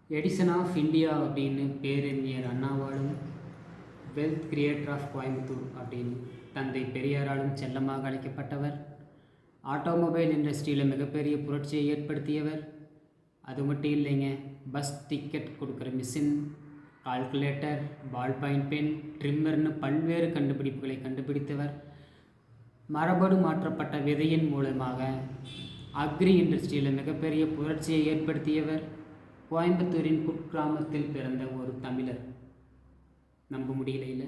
Edison of India அப்படின்னு பேரறிஞர் அண்ணாவாலும், wealth creator of Coimbatore அப்படின்னு தந்தை பெரியாராலும் செல்லமாக அழைக்கப்பட்டவர். ஆட்டோமொபைல் இண்டஸ்ட்ரியில் மிகப்பெரிய புரட்சியை ஏற்படுத்தியவர். அது மட்டும் இல்லைங்க, பஸ் டிக்கெட் கொடுக்குற machine, calculator, ball point pen, ட்ரிம்மர்னு பல்வேறு கண்டுபிடிப்புகளை கண்டுபிடித்தவர். மரபணு மாற்றப்பட்ட விதையின் மூலமாக அக்ரி இண்டஸ்ட்ரியில் மிகப்பெரிய புரட்சியை ஏற்படுத்தியவர். கோயம்புத்தூரின் குக்கிராமத்தில் பிறந்த ஒரு தமிழர். நம்ப முடியல இல்லை?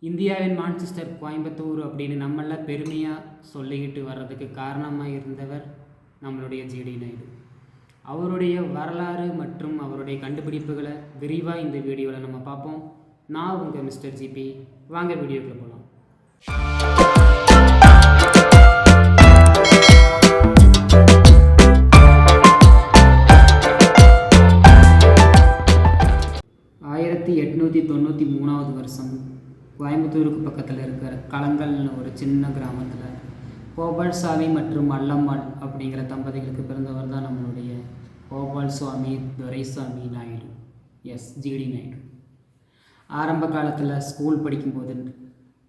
இந்தியாவின் மான்செஸ்டர் கோயம்புத்தூர் அப்படின்னு நம்மளாம் பெருமையாக சொல்லிக்கிட்டு வர்றதுக்கு காரணமாக இருந்தவர் நம்மளுடைய ஜிடி நாயுடு. அவருடைய வரலாறு மற்றும் அவருடைய கண்டுபிடிப்புகளை விரிவாக இந்த வீடியோவில் நம்ம பார்ப்போம். நான் உங்கள் மிஸ்டர் ஜிபி. வாங்க வீடியோக்குள்ள போகலாம். 1893 வருஷம் கோயம்புத்தூருக்கு பக்கத்தில் இருக்கிற களங்கல்னு ஒரு சின்ன கிராமத்தில் கோபால்சாமி மற்றும் அல்லம்மாள் அப்படிங்கிற தம்பதிகளுக்கு பிறந்தவர் தான் நம்மளுடைய கோபால்சாமி துரைசாமி நாயுடு, ஜிடி நாயுடு. ஆரம்ப காலத்தில் ஸ்கூல் படிக்கும்போது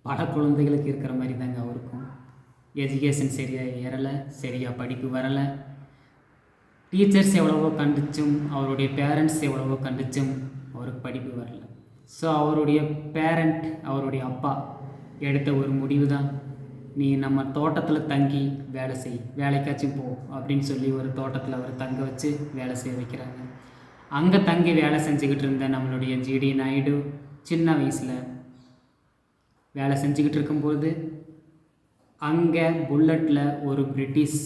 பல குழந்தைகளுக்கு இருக்கிற மாதிரி தாங்க அவருக்கும். எஜுகேஷன் சரியாக ஏறலை, சரியாக படிப்பு வரலை. டீச்சர்ஸ் எவ்வளவோ கண்டிச்சும், அவருடைய பேரண்ட்ஸ் எவ்வளவோ கண்டிச்சும் அவருக்கு படிப்பு வரல. ஸோ அவருடைய பேரண்ட், அவருடைய அப்பா எடுத்த ஒரு முடிவு தான், நீ நம்ம தோட்டத்தில் தங்கி வேலை செய், வேலைக்காச்சும் போ அப்படின்னு சொல்லி ஒரு தோட்டத்தில் அவர் தங்க வச்சு வேலை செய்ய வைக்கிறாங்க. அங்கே தங்கி வேலை செஞ்சுக்கிட்டு இருந்த நம்மளுடைய ஜிடி நாயுடு சின்ன வயசில் வேலை செஞ்சுக்கிட்டு இருக்கும்போது அங்கே புல்லட்டில் ஒரு பிரிட்டிஷ்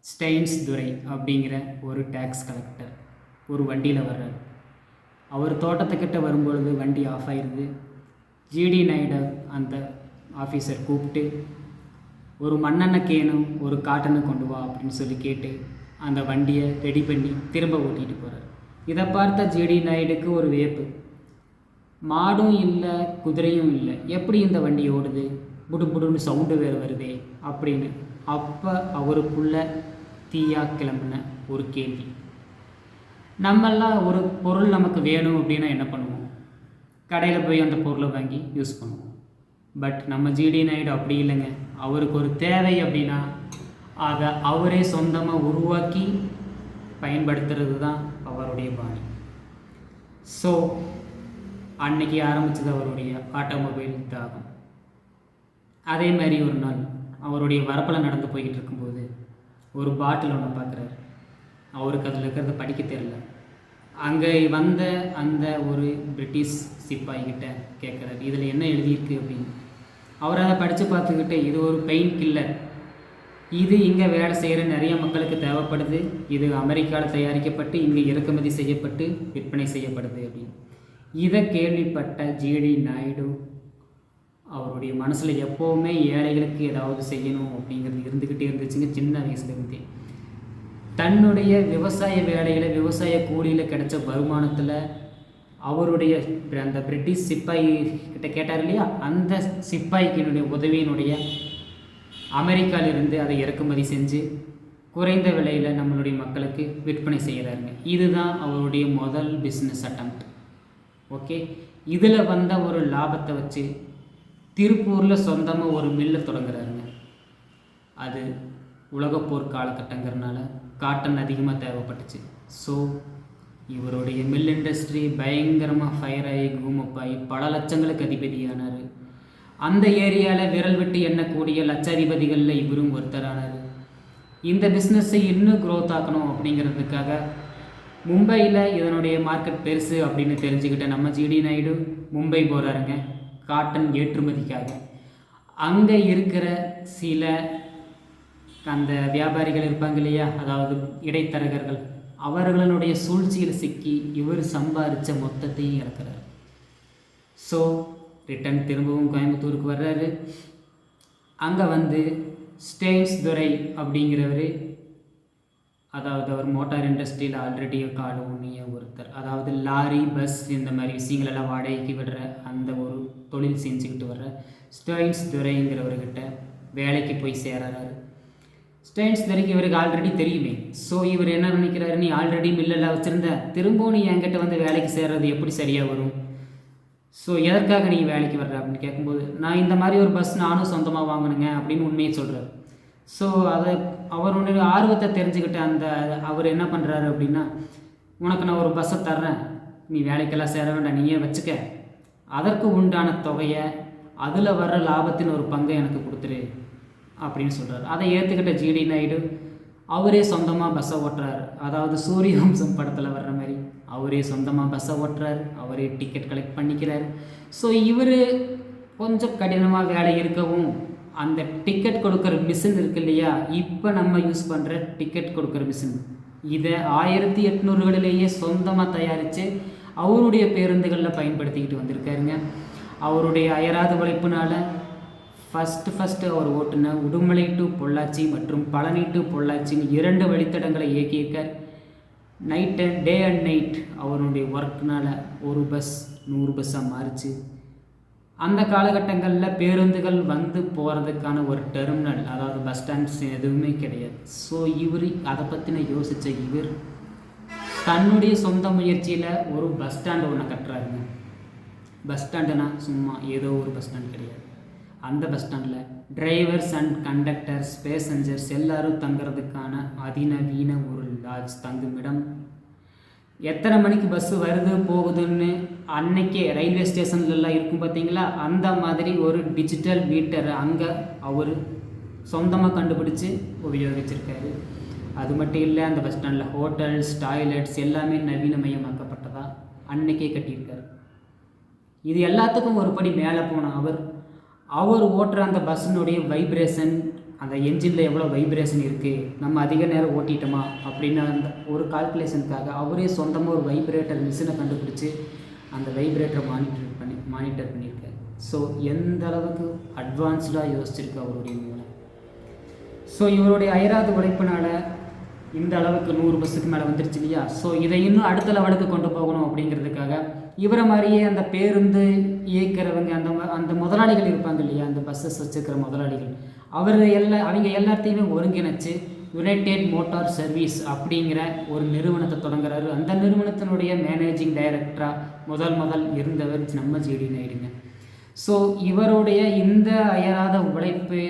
ஸ்டெயின்ஸ் துரை அப்படிங்கிற ஒரு டேக்ஸ் கலெக்டர் ஒரு வண்டியில் வர்றார். அவர் தோட்டத்துக்கிட்ட வரும்பொழுது வண்டி ஆஃப் ஆயிடுது. ஜிடி நாயுடு அந்த ஆஃபீஸர் கூப்பிட்டு ஒரு மண்ணெண்ணெய் கேனும் ஒரு காட்டனை கொண்டு வா அப்படின்னு சொல்லி கேட்டு அந்த வண்டியை ரெடி பண்ணி திரும்ப ஓட்டிகிட்டு போகிறார். இதை பார்த்த ஜிடி நாயுடுக்கு ஒரு வியப்பு. மாடும் இல்லை, குதிரையும் இல்லை, எப்படி இந்த வண்டி ஓடுது, புடுன்னு சவுண்டு வேறு வருதே அப்படின்னு. அப்போ அவருக்குள்ள தீயா கிளம்பின ஒரு கேள்வி. நம்மெல்லாம் ஒரு பொருள் நமக்கு வேணும் அப்படின்னா என்ன பண்ணுவோம்? கடையில் போய் அந்த பொருளை வாங்கி யூஸ் பண்ணுவோம். பட் நம்ம ஜிடி நாயுடு அப்படி இல்லைங்க. அவருக்கு ஒரு தேவை அப்படின்னா அதை அவரே சொந்தமாக உருவாக்கி பயன்படுத்துறது தான் அவருடைய பாணி. ஸோ அன்னைக்கு ஆரம்பித்தது அவருடைய ஆட்டோமொபைல் தாகம். அதே மாதிரி ஒரு நாள் அவருடைய வரப்பில் நடந்து போய்கிட்டு இருக்கும்போது ஒரு பாட்டில் ஒன்று பார்க்குறாரு. அவருக்கு அதில் இருக்கிறத படிக்க தெரியல. அங்கே வந்த அந்த ஒரு பிரிட்டிஷ் சிப்பாய்கிட்ட கேட்குறாரு, இதில் என்ன எழுதியிருக்கு அப்படின்னு. அவர் அதை படித்து பார்த்துக்கிட்டு, இது ஒரு பெயின் கில்லர், இது இங்கே வேலை செய்கிற நிறைய மக்களுக்கு தேவைப்படுது, இது அமெரிக்காவில் தயாரிக்கப்பட்டு இங்கே இறக்குமதி செய்யப்பட்டு விற்பனை செய்யப்படுது அப்படின்னு. இதை கேள்விப்பட்ட ஜிடி நாயுடு அவருடைய மனசில் எப்போவுமே ஏழைகளுக்கு ஏதாவது செய்யணும் அப்படிங்கிறது இருந்துக்கிட்டே இருந்துச்சுங்க. சின்ன வயசுலேருந்தே தன்னுடைய விவசாய வேலையில், விவசாய கூலியில் கிடைச்ச வருமானத்தில் அவருடைய அந்த பிரிட்டிஷ் சிப்பாய் கிட்ட கேட்டார் இல்லையா, அந்த சிப்பாய்க்கினுடைய உதவியினுடைய அமெரிக்காவிலிருந்து அதை இறக்குமதி செஞ்சு குறைந்த விலையில் நம்மளுடைய மக்களுக்கு விற்பனை செய்கிறாருங்க. இதுதான் அவருடைய முதல் பிஸ்னஸ் அட்டம்ப்ட். ஓகே, இதில் வந்த ஒரு லாபத்தை வச்சு திருப்பூரில் சொந்தமாக ஒரு மில்லை தொடங்குறாருங்க. அது உலகப்போர் காலகட்டங்கிறனால காட்டன் அதிகமாக தேவைப்பட்டுச்சு. ஸோ இவருடைய மில் இண்டஸ்ட்ரி பயங்கரமாக ஃபயர் ஆகி கூமப்பாகி பல லட்சங்களுக்கு அதிபதியானார். அந்த ஏரியாவில் விரல் விட்டு எண்ணக்கூடிய லட்சாதிபதிகளில் இவரும் ஒருத்தரானார். இந்த பிஸ்னஸை இன்னும் க்ரோத் ஆக்கணும் அப்படிங்கிறதுக்காக மும்பையில் இதனுடைய மார்க்கெட் பெருசு அப்படின்னு தெரிஞ்சுக்கிட்ட நம்ம ஜிடி நாயுடு மும்பை போகிறாருங்க காட்டன் ஏற்றுமதிக்காக. அங்கே இருக்கிற சில அந்த வியாபாரிகள் இருப்பாங்க இல்லையா, அதாவது இடைத்தரகர்கள், அவர்களுடைய சூழ்ச்சியில் சிக்கி இவர் சம்பாதிச்ச மொத்தத்தையும் இறக்குறாரு. ஸோ ரிட்டன் திரும்பவும் கோயம்புத்தூருக்கு வர்றாரு. அங்கே வந்து ஸ்டெயின்ஸ் துரை அப்படிங்கிறவர், அதாவது அவர் மோட்டார் இண்டஸ்ட்ரியில் ஆல்ரெடி காடு ஊனிய ஒருத்தர். அதாவது லாரி, பஸ் இந்த மாதிரி விஷயங்களெல்லாம் வாடகைக்கு விடுற அந்த ஒரு தொழில் செஞ்சுக்கிட்டு வர்ற ஸ்டெயின்ஸ் துரைங்கிறவர்கிட்ட வேலைக்கு போய் சேராரு. ஸ்டெயின்ஸ்பெரிக்கு இவருக்கு ஆல்ரெடி தெரியுமே. ஸோ இவர் என்ன நினைக்கிறாரு, நீ ஆல்ரெடி மில்லெல்லாம் வச்சுருந்த, திரும்பவும் நீ என்கிட்ட வந்து வேலைக்கு சேர்றது எப்படி சரியாக வரும்? ஸோ எதற்காக நீ வேலைக்கு வர்ற அப்படின்னு கேட்கும்போது, நான் இந்த மாதிரி ஒரு பஸ் நானும் சொந்தமாக வாங்கணுங்க அப்படின்னு உண்மையை சொல்கிறார். ஸோ அதை அவருடைய ஆர்வத்தை தெரிஞ்சுக்கிட்ட அவர் என்ன பண்ணுறாரு அப்படின்னா, உனக்கு நான் ஒரு பஸ்ஸை தர்றேன், நீ வேலைக்கெல்லாம் சேர வேண்டாம், நீயே வச்சுக்க, அதற்கு உண்டான தொகையை அதில் வர்ற லாபத்தின் ஒரு பங்கை எனக்கு கொடுத்துரு அப்படின்னு சொல்கிறார். அதை ஏற்றுக்கிட்ட ஜிடி நாயுடு அவரே சொந்தமாக பஸ்ஸை ஓட்டுறாரு. அதாவது சூரியவம்சம் படத்தில் வர்ற மாதிரி அவரே சொந்தமாக பஸ்ஸை ஓட்டுறாரு, அவரே டிக்கெட் கலெக்ட் பண்ணிக்கிறார். ஸோ இவர் கொஞ்சம் கடினமாக வேலை இருக்கவும் அந்த டிக்கெட் கொடுக்குற மிஷின் இருக்கு இல்லையா, இப்போ நம்ம யூஸ் பண்ணுற டிக்கெட் கொடுக்குற மிஷின், இதை 1800களிலேயே சொந்தமாக தயாரித்து அவருடைய பேருந்துகளில் பயன்படுத்திக்கிட்டு வந்திருக்காருங்க. அவருடைய அயராத உழைப்புனால ஃபஸ்ட்டு அவர் ஓட்டுன உடுமலை டு பொள்ளாச்சி மற்றும் பழனி டு பொள்ளாச்சின்னு 2 வழித்தடங்களை இயக்கியிருக்கார். டே அண்ட் நைட் அவருடைய ஒர்க்னால் ஒரு பஸ் 100 பஸ்ஸாக மாறிச்சு. அந்த காலகட்டங்களில் பேருந்துகள் வந்து போகிறதுக்கான ஒரு டெர்மினல், அதாவது பஸ் ஸ்டாண்ட்ஸ் எதுவுமே கிடையாது. ஸோ இவர் அதை பற்றின யோசித்த இவர் தன்னுடைய சொந்த முயற்சியில் ஒரு பஸ் ஸ்டாண்டு ஒன்று கட்டுறாருங்க. பஸ் ஸ்டாண்டுனா சும்மா ஏதோ ஒரு பஸ் ஸ்டாண்ட் கிடையாது. அந்த பஸ் ஸ்டாண்டில் டிரைவர்ஸ் அண்ட் கண்டக்டர்ஸ், பேசஞ்சர்ஸ் எல்லோரும் தங்குறதுக்கான அதிநவீன ஒரு லாட்ஜ், தங்குமிடம், எத்தனை மணிக்கு பஸ்ஸு வருது போகுதுன்னு அன்னைக்கே ரயில்வே ஸ்டேஷன்லலாம் இருக்கும் பார்த்தீங்களா, அந்த மாதிரி ஒரு டிஜிட்டல் மீட்டரை அங்கே அவர் சொந்தமாக கண்டுபிடிச்சி உபயோகிச்சிருக்காரு. அது மட்டும் இல்லை, அந்த பஸ் ஸ்டாண்டில் ஹோட்டல்ஸ், டாய்லெட்ஸ் எல்லாமே நவீனமயமாக்கப்பட்டதாக அன்னைக்கே கட்டியிருக்காரு. இது எல்லாத்துக்கும் ஒரு படி மேலே போன அவர் ஓட்டுற அந்த பஸ்ஸினுடைய வைப்ரேஷன், அந்த என்ஜினில் எவ்வளோ வைப்ரேஷன் இருக்குது, நம்ம அதிக நேரம் ஓட்டிட்டோமா அப்படின்னு அந்த ஒரு கால்குலேஷனுக்காக அவரே சொந்தமாக ஒரு வைப்ரேட்டர் மிஷினை கண்டுபிடிச்சி அந்த வைப்ரேட்டரை மானிட்டர் பண்ணியிருக்காரு. ஸோ எந்த அளவுக்கு அட்வான்ஸ்டாக யோசிச்சிருக்கு அவருடைய மூலம். ஸோ இவருடைய அயராத உழைப்பினால் இந்த அளவுக்கு 100 பஸ்ஸுக்கு மேலே வந்துருச்சு இல்லையா. ஸோ இதை இன்னும் அடுத்த லெவலுக்கு கொண்டு போகணும் அப்படிங்கிறதுக்காக இவரை மாதிரியே அந்த பேருந்து இயக்கிறவங்க, அந்த முதலாளிகள் இருப்பாங்க இல்லையா, அந்த பஸ்ஸஸ் வச்சுருக்கிற முதலாளிகள், அவங்க எல்லாத்தையுமே ஒருங்கிணைச்சு யுனைடெட் மோட்டார் சர்வீஸ் அப்படிங்கிற ஒரு நிறுவனத்தை தொடங்குறாரு. அந்த நிறுவனத்தினுடைய மேனேஜிங் டைரக்டராக முதல் இருந்தவர் நம்ம ஜிடி நாயுடுங்க. ஸோ இவருடைய இந்த அயராத உழைப்பு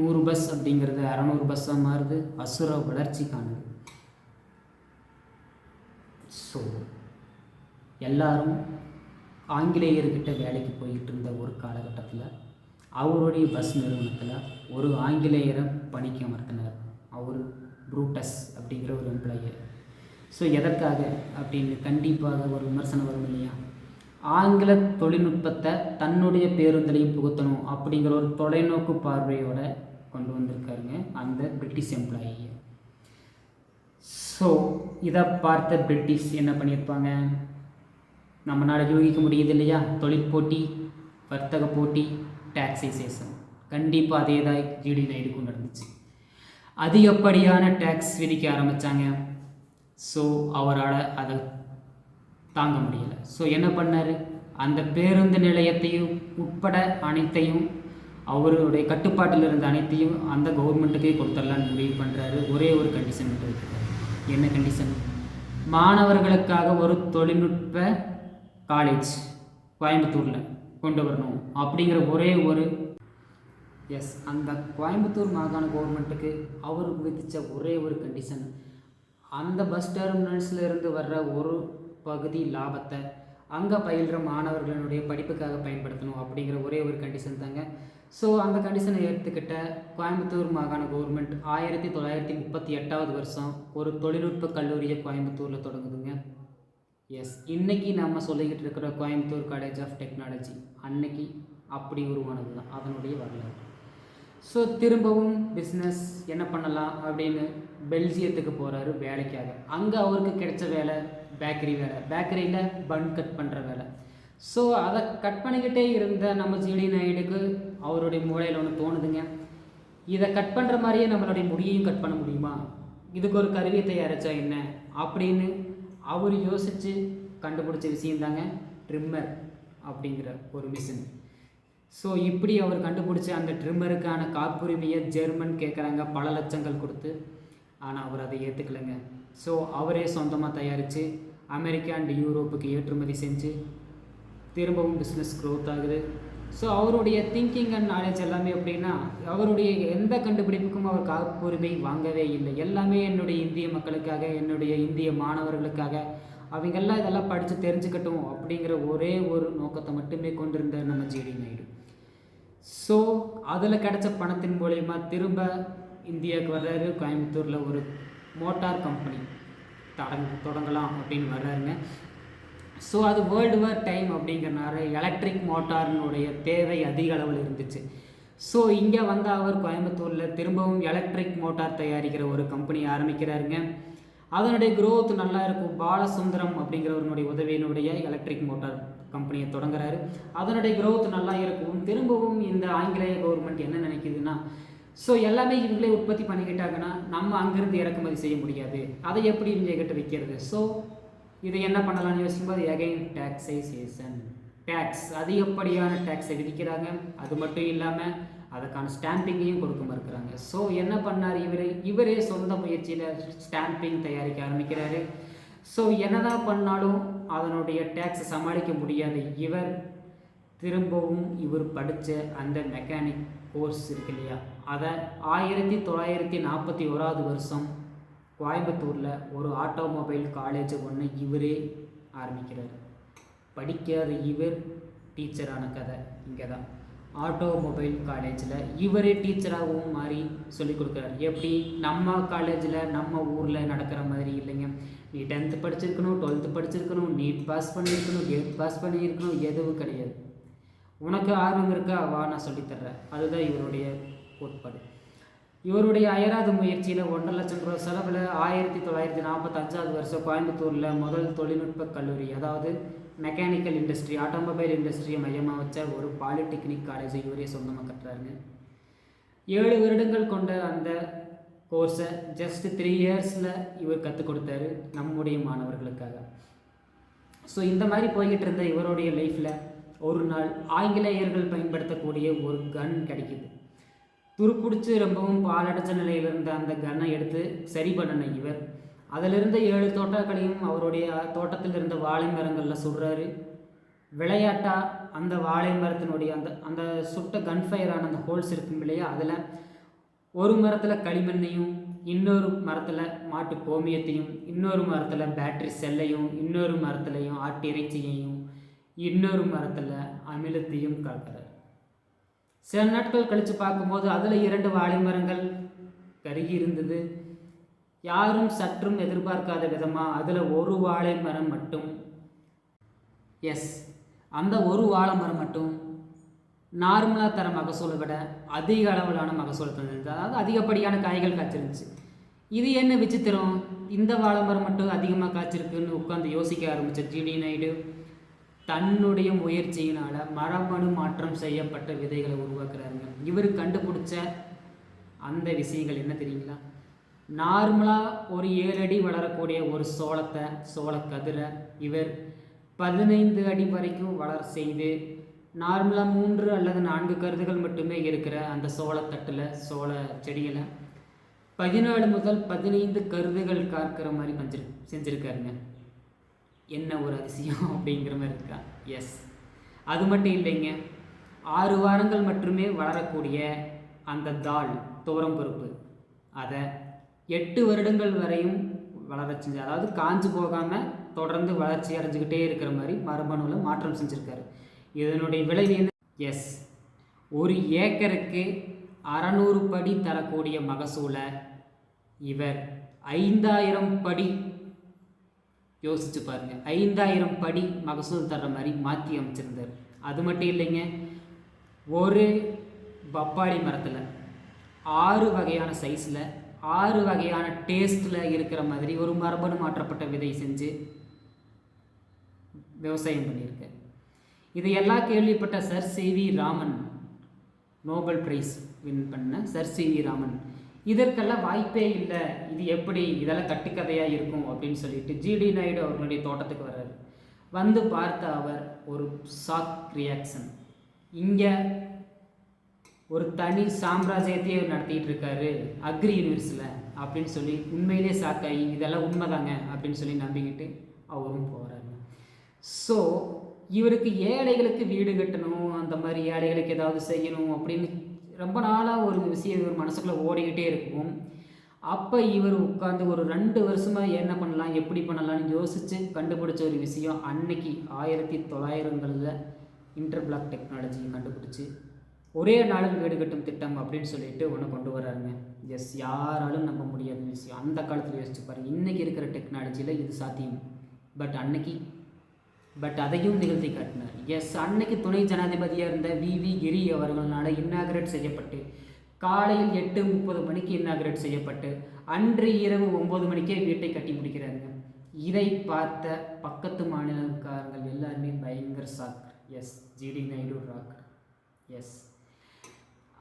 100 பஸ் அப்படிங்கிறது 600 பஸ்ஸாக மாறுது, அசுர வளர்ச்சி காணுது. ஸோ எல்லாரும் ஆங்கிலேயர்கிட்ட வேலைக்கு போயிட்டு இருந்த ஒரு காலகட்டத்தில் அவருடைய பஸ் நிறுவனத்தில் ஒரு ஆங்கிலேயரை பணிக்கு அமர்த்தினார். அவர் ப்ரூட்டஸ் அப்படிங்கிற ஒரு எம்ப்ளாயர். ஸோ எதற்காக அப்படின்னு கண்டிப்பாக ஒரு விமர்சனம் வரும் இல்லையா. ஆங்கில தொழில்நுட்பத்தை தன்னுடைய பேருந்துலையும் புகுத்தணும் அப்படிங்கிற ஒரு தொலைநோக்கு பார்வையோட கொண்டு வந்திருக்காருங்க அந்த பிரிட்டிஷ் எம்ப்ளாயி. ஸோ இதை பார்த்த பிரிட்டிஷ் என்ன பண்ணியிருப்பாங்க, நம்ம நாடு யூகிக்க முடியுது இல்லையா, தொழில் போட்டி, வர்த்தக போட்டி, டாக்ஸைசேஷன், கண்டிப்பாக அதே தான் ஜிடி நாயுடுக்கும் நடந்துச்சு. அதிகப்படியான டேக்ஸ் விதிக்க ஆரம்பித்தாங்க. ஸோ அவரால் அதை தாங்க முடியலை. ஸோ என்ன பண்ணார், அந்த பேருந்து நிலையத்தையும் உட்பட அனைத்தையும் அவருடைய கட்டுப்பாட்டில் இருந்த அனைத்தையும் அந்த கவர்மெண்ட்டுக்கே கொடுத்துடலான்னு முடிவு பண்ணுறாரு. ஒரே ஒரு கண்டிஷன் இருக்குது. என்ன கண்டிஷன், மாணவர்களுக்காக ஒரு தொழில்நுட்ப காலேஜ் கோயம்புத்தூரில் கொண்டு வரணும் அப்படிங்கிற ஒரே ஒரு அந்த கோயம்புத்தூர் மாகாண கவர்மெண்ட்டுக்கு அவர் விதித்த ஒரே ஒரு கண்டிஷன், அந்த பஸ் டெர்மினல்ஸில் இருந்து வர்ற ஒரு பகுதி லாபத்தை அங்கே பயில்கிற மாணவர்களுடைய படிப்புக்காக பயன்படுத்தணும் அப்படிங்கிற ஒரே ஒரு கண்டிஷன் தாங்க. ஸோ அந்த கண்டிஷனை ஏற்றுக்கிட்ட கோயம்புத்தூர் மாகாண கவர்மெண்ட் 1938 வருஷம் ஒரு தொழில்நுட்ப கல்லூரியை கோயம்புத்தூரில் தொடங்குதுங்க. இன்றைக்கி நம்ம சொல்லிக்கிட்டு இருக்கிற கோயம்புத்தூர் காலேஜ் ஆஃப் டெக்னாலஜி அன்னைக்கு அப்படி உருவானது தான் அதனுடைய வரலாறு. ஸோ திரும்பவும் பிஸ்னஸ் என்ன பண்ணலாம் அப்படின்னு பெல்ஜியத்துக்கு போகிறாரு வேலைக்காக. அங்கே அவருக்கு கிடைச்ச வேலை பேக்கரி வேலை, பேக்கரியில் பன் கட் பண்ணுற வேலை. ஸோ அதை கட் பண்ணிக்கிட்டே இருந்த நம்ம ஜிடி நாயுடுக்கு அவருடைய மூளையில் ஒன்று தோணுதுங்க, இதை கட் பண்ணுற மாதிரியே நம்மளுடைய முடியையும் கட் பண்ண முடியுமா, இதுக்கு ஒரு கருவியை தயாரித்தா என்ன அப்படின்னு அவர் யோசித்து கண்டுபிடிச்ச விஷயந்தாங்க ட்ரிம்மர் அப்படிங்கிற ஒரு மிஷின். ஸோ இப்படி அவர் கண்டுபிடிச்ச அந்த ட்ரிம்மருக்கான காப்புரிமையை ஜெர்மன் கேட்குறாங்க பல லட்சங்கள் கொடுத்து. ஆனால் அவர் அதை ஏற்றுக்கலைங்க. ஸோ அவரே சொந்தமாக தயாரித்து அமெரிக்கா அண்ட் யூரோப்புக்கு ஏற்றுமதி செஞ்சு திரும்பவும் பிஸ்னஸ் க்ரோத் ஆகுது. ஸோ அவருடைய திங்கிங் அண்ட் நாலேஜ் எல்லாமே எப்படின்னா, அவருடைய எந்த கண்டுபிடிப்புக்கும் அவர் காப்புரிமை வாங்கவே இல்லை. எல்லாமே என்னுடைய இந்திய மக்களுக்காக, என்னுடைய இந்திய மாணவர்களுக்காக, அவங்கெல்லாம் இதெல்லாம் படித்து தெரிஞ்சுக்கட்டும் அப்படிங்கிற ஒரே ஒரு நோக்கத்தை மட்டுமே கொண்டிருந்தார் நம்ம ஜிடி நாயுடு. ஸோ அதில் கிடைச்ச பணத்தின் மூலயமா திரும்ப இந்தியாவுக்கு வர்றாரு. கோயம்புத்தூரில் ஒரு மோட்டார் கம்பெனி தொடங்கலாம் அப்படின்னு வர்றாருங்க. ஸோ அது வேர்ல்டு வார் டைம் அப்படிங்கிறனால எலக்ட்ரிக் மோட்டாரினுடைய தேவை அதிக அளவில் இருந்துச்சு. ஸோ இங்கே வந்து அவர் கோயம்புத்தூரில் திரும்பவும் எலக்ட்ரிக் மோட்டார் தயாரிக்கிற ஒரு கம்பெனி ஆரம்பிக்கிறாருங்க. அதனுடைய க்ரோத் நல்லா இருக்கும். பாலசுந்தரம் அப்படிங்கிறவருடைய உதவியினுடைய எலக்ட்ரிக் மோட்டார் கம்பெனியை தொடங்குறாரு. அதனுடைய க்ரோத் நல்லா இருக்கும். திரும்பவும் இந்த ஆங்கிலேய கவர்மெண்ட் என்ன நினைக்குதுன்னா, ஸோ எல்லாமே இவங்களே உற்பத்தி பண்ணிக்கிட்டாங்கன்னா நம்ம அங்கேருந்து இறக்குமதி செய்ய முடியாது, அதை எப்படி இவங்ககிட்ட விற்கிறது? ஸோ இதை என்ன பண்ணலாம்னு யோசிக்கும்போது எகைன் டாக்ஸைசேஷன், டேக்ஸ், அதிகப்படியான டேக்ஸை விதிக்கிறாங்க. அது மட்டும் இல்லாமல் அதுக்கான ஸ்டாம்பிங்கையும் கொடுக்க மறுக்கிறாங்க. ஸோ என்ன பண்ணார் இவரே சொந்த முயற்சியில் ஸ்டாம்பிங் தயாரிக்க ஆரம்பிக்கிறாரு. ஸோ என்னதான் பண்ணாலும் அதனுடைய டேக்ஸை சமாளிக்க முடியாது. திரும்பவும் இவர் படித்த அந்த மெக்கானிக் கோர்ஸ் இருக்கு இல்லையா, அதை 1941 வருஷம் கோயம்புத்தூரில் ஒரு ஆட்டோமொபைல் காலேஜ் ஒன்று இவரே ஆரம்பிக்கிறார். படிக்காத இவர் டீச்சரான கதை இங்கே தான். ஆட்டோமொபைல் காலேஜில் இவரே டீச்சராகவும் மாறி சொல்லிக் கொடுக்குறாரு. எப்படி நம்ம காலேஜில் நம்ம ஊரில் நடக்கிற மாதிரி இல்லைங்க. நீ 10th படிச்சிருக்கணும், 12th படிச்சிருக்கணும், நீட் பாஸ் பண்ணியிருக்கணும், கேட் பாஸ் பண்ணியிருக்கணும், எதுவும் கிடையாது. உனக்கு ஆர்வம் இருக்கா, வா நான் சொல்லித்தர்றேன். அதுதான் இவருடைய கோட்பாடு. இவருடைய அயராத முயற்சியில் 1.5 லட்சம் ரூபா செலவில் 1945 வருஷம் கோயம்புத்தூரில் முதல் தொழில்நுட்ப கல்லூரி, அதாவது மெக்கானிக்கல் இண்டஸ்ட்ரி, ஆட்டோமொபைல் இண்டஸ்ட்ரியை மையமாக வச்ச ஒரு பாலிடெக்னிக் காலேஜை இவரே சொந்தமாக கட்டுறாருங்க. 7 வருடங்கள் கொண்ட அந்த கோர்ஸை ஜஸ்ட் 3 இயர்ஸில் இவர் கற்றுக் கொடுத்தாரு நம்முடைய மாணவர்களுக்காக. ஸோ இந்த மாதிரி போய்கிட்டு இருந்த இவருடைய லைஃப்பில் ஒரு நாள் ஆங்கிலேயர்கள் பயன்படுத்தக்கூடிய ஒரு கன் கிடைக்குது. துருப்பிடிச்சு ரொம்பவும் பாலடைச்ச நிலையில் இருந்த அந்த கன்னை எடுத்து சரி பண்ணின இவர் அதிலிருந்த 7 தோட்டாக்களையும் அவருடைய தோட்டத்தில் இருந்த வாழை மரங்களில் சுடுறாரு. விளையாட்டாக அந்த வாழை மரத்தினுடைய அந்த சுட்ட கன்ஃபயரான அந்த ஹோல்ஸ் இருக்கும் இல்லையா, அதில் ஒரு மரத்தில் களிமண்ணையும், இன்னொரு மரத்தில் மாட்டு கோமியத்தையும், இன்னொரு மரத்தில் பேட்டரி செல்லையும், இன்னொரு மரத்துலையும் ஆட்டு இறைச்சியையும், இன்னொரு மரத்தில் அமிலத்தையும் கலக்கிறார். சில நாட்கள் கழித்து பார்க்கும்போது அதில் 2 வாழை மரங்கள் கருகி இருந்தது. யாரும் சற்றும் எதிர்பார்க்காத விதமாக அதில் ஒரு வாழை மரம் மட்டும், அந்த ஒரு வாழை மரம் மட்டும் நார்மலாக தர மகசூலை விட அதிக அளவிலான மகசூல் தந்துருந்துச்சு. அதாவது அதிகப்படியான காய்கள் காய்ச்சிருந்துச்சு. இது என்ன விசித்திரம், இந்த வாழை மரம் மட்டும் அதிகமாக காய்ச்சிருக்குன்னு உட்காந்து யோசிக்க ஆரம்பித்த ஜிடி நாயுடு தன்னுடைய முயற்சியினால் மரபணு மாற்றம் செய்யப்பட்ட விதைகளை உருவாக்குறாருங்க. இவர் கண்டுபிடிச்ச அந்த விஷயங்கள் என்ன தெரியுங்களா, நார்மலாக ஒரு 7 அடி வளரக்கூடிய ஒரு சோளக்கதிரை இவர் 15 அடி வரைக்கும் வளர செய்து, நார்மலாக 3 அல்லது 4 கருதுகள் மட்டுமே இருக்கிற அந்த சோளத்தட்டில் சோள செடிகளை 14 முதல் 15 கருதுகள் காக்கிற மாதிரி செஞ்சுருக்காருங்க. என்ன ஒரு அதிசயம் அப்படிங்கிற மாதிரி இருக்கா. அது மட்டும் இல்லைங்க, 6 வாரங்கள் மட்டுமே வளரக்கூடிய அந்த தால் துவரம் பருப்பு அதை 8 வருடங்கள் வரையும் வளர செஞ்சு, அதாவது காஞ்சு போகாமல் தொடர்ந்து வளர்ச்சி அடைஞ்சிக்கிட்டே இருக்கிற மாதிரி மரபணுவில் மாற்றம் செஞ்சுருக்காரு. இதனுடைய விளைவு என்ன? ஒரு ஏக்கருக்கு 600 படி தரக்கூடிய மகசூலை இவர் 5000 படி, யோசிச்சு பாருங்க, 5000 படி மகசூல் தர்ற மாதிரி மாற்றி அமைச்சிருந்தார். அது மட்டும் இல்லைங்க, ஒரு பப்பாளி மரத்தில் 6 வகையான சைஸில் 6 வகையான டேஸ்ட்டில் இருக்கிற மாதிரி ஒரு மரபணு மாற்றப்பட்ட விதை செஞ்சு விவசாயம் பண்ணியிருக்கார். இதையெல்லாம் கேள்விப்பட்ட sir CV. Raman, Nobel prize win பண்ண சர் சி.வி. ராமன், இதற்கெல்லாம் வாய்ப்பே இல்லை, இது எப்படி, இதெல்லாம் கட்டுக்கதையாக இருக்கும் அப்படின்னு சொல்லிட்டு ஜிடி நாயுடு அவர்களுடைய தோட்டத்துக்கு வர்றாரு. வந்து பார்த்த அவர் ஒரு ஷாக் ரியாக்ஷன், இங்கே ஒரு தனி சாம்ராஜ்யத்தையே நடத்திட்டு இருக்காரு அக்ரி யூனிவர்ஸில் அப்படின்னு சொல்லி உண்மையிலே சாக்காயி இதெல்லாம் உண்மைதாங்க அப்படின்னு சொல்லி நம்பிக்கிட்டு அவரும் போகிறாருங்க. ஸோ இவருக்கு ஏழைகளுக்கு வீடு கட்டணும், அந்த மாதிரி ஏழைகளுக்கு ஏதாவது செய்யணும் அப்படின்னு ரொம்ப நாளாக ஒரு விஷயம் இவர் மனசுக்குள்ளே ஓடிக்கிட்டே இருக்கும். அப்போ இவர் உட்காந்து ஒரு 2 வருஷமாக என்ன பண்ணலாம் எப்படி பண்ணலாம்னு யோசித்து கண்டுபிடிச்ச ஒரு விஷயம் அன்னைக்கு 1900களில் இன்டர்பிளாக் டெக்னாலஜி கண்டுபிடிச்சி ஒரே நாளில் வீடு கட்டும் திட்டம் அப்படின்னு சொல்லிட்டு ஒன்று கொண்டு வராருங்க. எஸ், யாராலும் நம்ப முடியாத விஷயம். அந்த காலத்தில் யோசிச்சு பாருங்கள், இன்றைக்கி இருக்கிற டெக்னாலஜியில் இது சாத்தியம். பட் அதையும் நிகழ்த்தி காட்டினார். எஸ், அன்னைக்கு துணை ஜனாதிபதியாக இருந்த வி கிரி அவர்களால் இன்னாகிரேட் செய்யப்பட்டு காலையில் 8:30 மணிக்கு இன்னாகிரேட் செய்யப்பட்டு அன்று இரவு 9 மணிக்கே வீட்டை கட்டி முடிக்கிறாங்க. இதை பார்த்த பக்கத்து மாநிலக்காரங்கள் எல்லாருமே பயங்கர shock. Yes, G D Naidu rock. Yes,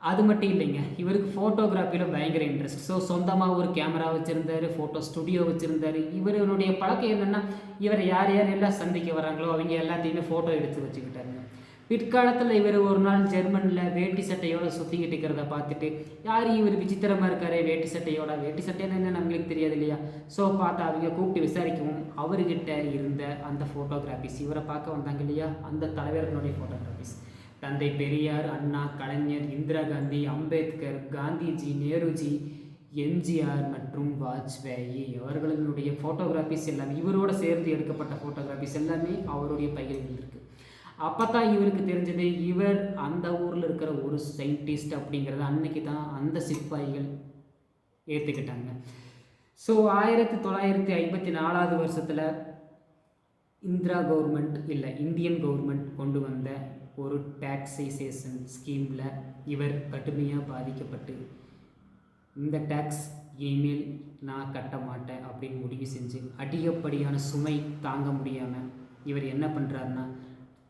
அது மட்டும் இல்லைங்க, இவருக்கு ஃபோட்டோகிராஃபியில் பயங்கர இன்ட்ரெஸ்ட். ஸோ சொந்தமாக ஒரு கேமரா வச்சுருந்தார், ஃபோட்டோ ஸ்டுடியோ வச்சுருந்தார். இவருடைய பழக்கம் என்னென்னா, இவர் யார் எல்லாம் சந்திக்க வராங்களோ அவங்க எல்லாத்தையுமே ஃபோட்டோ எடுத்து வச்சுக்கிட்டாருங்க. பிற்காலத்தில் இவர் ஒரு நாள் ஜெர்மனில் வேட்டி சட்டையோடு சுற்றிக்கிட்டு இருக்கிறத பார்த்துட்டு, யார் இவர் விசித்திரமாக இருக்காரு வேட்டி சட்டைன்னு என்ன நம்மளுக்கு தெரியாது இல்லையா? ஸோ பார்த்து அவங்க கூப்பிட்டு விசாரிக்கவும் அவர்கிட்ட இருந்த அந்த ஃபோட்டோகிராஃபிஸ், இவரை பார்க்க வந்தாங்க இல்லையா, அந்த தலைவர்களுடைய ஃபோட்டோகிராஃபிஸ் தந்தை பெரியார், அண்ணா, கலைஞர், இந்திரா காந்தி, அம்பேத்கர், காந்திஜி, நேருஜி, எம்ஜிஆர் மற்றும் வாஜ்பாயி அவர்களுடைய ஃபோட்டோகிராஃபிஸ் எல்லாமே இவரோட சேர்ந்து எடுக்கப்பட்ட ஃபோட்டோகிராஃபிஸ் எல்லாமே அவருடைய பைகளில் இருக்குது. அப்போ தான் இவருக்கு தெரிஞ்சது இவர் அந்த ஊரில் இருக்கிற ஒரு சயின்டிஸ்ட் அப்படிங்கிறத அன்னைக்கு தான் அந்த சிப்பாய்கள் ஏற்றுக்கிட்டாங்க. ஸோ 1954 வருஷத்தில் இந்தியன் கவர்மெண்ட் கொண்டு வந்த ஒரு டாக்ஸைசேஷன் ஸ்கீமில் இவர் கடுமையாக பாதிக்கப்பட்டு இந்த டேக்ஸ் இனிமேல் நான் கட்ட மாட்டேன் அப்படின்னு முடிவு செஞ்சு அதிகப்படியான சுமை தாங்க முடியாமல் இவர் என்ன பண்ணுறாருன்னா,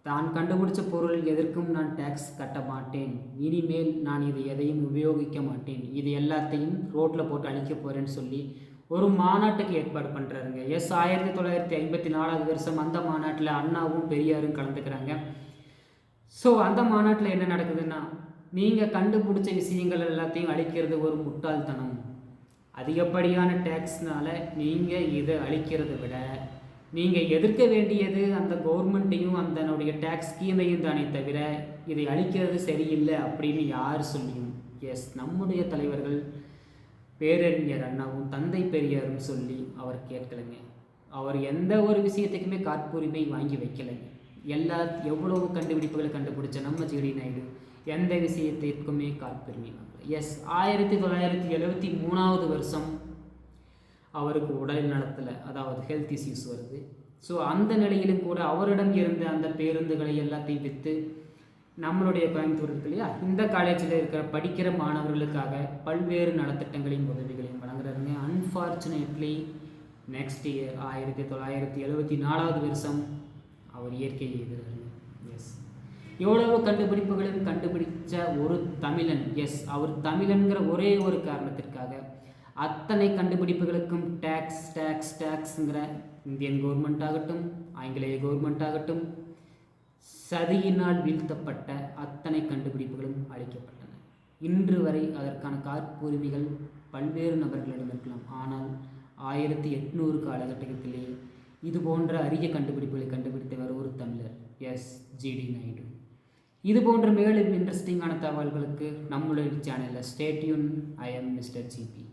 தான் கண்டுபிடிச்ச பொருள் எதற்கும் நான் டேக்ஸ் கட்ட மாட்டேன், இனிமேல் நான் இது எதையும் உபயோகிக்க மாட்டேன், இது எல்லாத்தையும் ரோட்டில் போட்டு அழிக்க போகிறேன்னு சொல்லி ஒரு மாநாட்டுக்கு ஏற்பாடு பண்ணுறாருங்க. எஸ், 1954 வருஷம் அந்த மாநாட்டில் அண்ணாவும் பெரியாரும் கலந்துக்கிறாங்க. ஸோ அந்த மாநாட்டில் என்ன நடக்குதுன்னா, நீங்கள் கண்டுபிடிச்ச விஷயங்கள் எல்லாத்தையும் அழிக்கிறது ஒரு முட்டாள்தனம், அதிகப்படியான டேக்ஸ்னால் நீங்கள் இதை அழிக்கிறத விட நீங்கள் எதிர்க்க வேண்டியது அந்த கவர்மெண்ட்டையும் அதனுடைய டேக்ஸ் ஸ்கீமையும் தானே தவிர இதை அழிக்கிறது சரியில்லை அப்படின்னு யார் சொல்லியும். எஸ், நம்முடைய தலைவர்கள் பேரறிஞர் அண்ணாவும் தந்தை பெரியாரும் சொல்லி அவர் கேட்கலைங்க. அவர் எந்த ஒரு விஷயத்துக்குமே காப்புரிமை வாங்கி வைக்கலைங்க. எவ்வளவு கண்டுபிடிப்புகளை கண்டுபிடிச்ச நம்ம ஜிடி நாயுடு எந்த விஷயத்திற்குமே காப்புரிமை வாங்கலை. எஸ், 1973 வருஷம் அவருக்கு உடல் நலத்தில் அதாவது ஹெல்த் இஷ்யூஸ் வருது. ஸோ அந்த நிலையிலும் கூட அவரிடம் இருந்த அந்த பேருந்துகளை எல்லாத்தையும் விற்று நம்மளுடைய கோயம்புத்தூர் இருக்கு இல்லையா, இந்த காலேஜில் இருக்கிற படிக்கிற மாணவர்களுக்காக பல்வேறு நலத்திட்டங்களையும் உதவிகளையும் வழங்குறாருங்க. அன்ஃபார்ச்சுனேட்லி நெக்ஸ்ட் இயர் 1974 வருஷம் அவர் இயற்கையை எதிர்க்கிறார். எஸ், எவ்வளவு கண்டுபிடிப்புகளையும் கண்டுபிடிச்ச ஒரு தமிழன். எஸ், அவர் தமிழன்கிற ஒரே ஒரு காரணத்திற்காக அத்தனை கண்டுபிடிப்புகளுக்கும் டேக்ஸுங்கிற இந்தியன் கவர்மெண்ட் ஆகட்டும், ஆங்கிலேய கவர்மெண்ட் ஆகட்டும், சதியினால் வீழ்த்தப்பட்ட அத்தனை கண்டுபிடிப்புகளும் அளிக்கப்பட்டன. இன்று வரை அதற்கான காப்புரிமைகள் பல்வேறு நபர்களிடம் இருக்கலாம். ஆனால் 1800 காலகட்டத்திலேயே இது போன்ற அரிய கண்டுபிடிப்புகளை கண்டுபிடித்தவர் ஒரு தமிழர். Yes, G D Naidu. இது போன்ற மேலும் இன்ட்ரெஸ்டிங்கான தகவல்களுக்கு நம்மளுடைய சேனலில் stay tuned. I am mister GB.